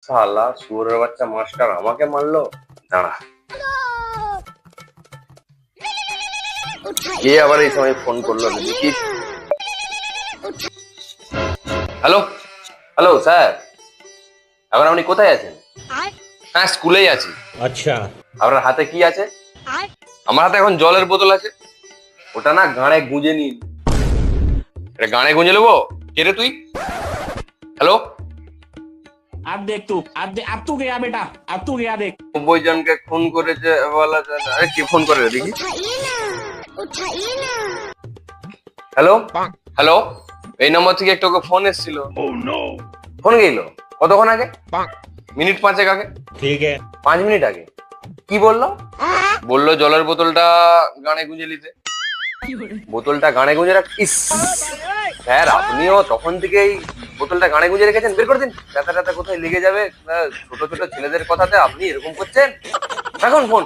শালা শুয়োরের বাচ্চা মাস্টার আমাকে মারলো। দাঁড়া, কে আবার এই সময় ফোন করলো দেখি। হ্যালো হ্যালো স্যার, এখন আপনি কোথায় আছেন? হ্যাঁ, স্কুলেই আছি। আচ্ছা, আপনার হাতে কি আছে? আমার হাতে এখন জলের বোতল আছে। ওটা না গাঁড়ে গুঁজে নিন। এটা গাঁড়ে গুঁজে নেবো? কে রে তুই? হ্যালো, अब देख तू अब तू गया बेटा, अब तू गया देख। 90 জনকে খুন করেছে বলা যায় না। আরে কে ফোন করে রে দেখি। হ্যালো হ্যালো, এই নম্বর থেকে একটু ফোন এসেছিল। ফোন গেল কতক্ষণ আগে? মিনিট 5 আগে। ठीक है। 5 মিনিট আগে। কি বললো? বললো জলের বোতলটা গানে গুঁজে নিতে। বোতলটা গানে গুঁজে রাখ। ইস স্যার, আপনিও তখন থেকেই বোতলটা গানে গুঁজে রেখেছেন। বের করে দিন, ব্যথা ট্যাথা কোথায় লেগে যাবে। ছোট ছোট ছেলেদের কথাতে আপনি এরকম করছেন। রাখুন ফোন।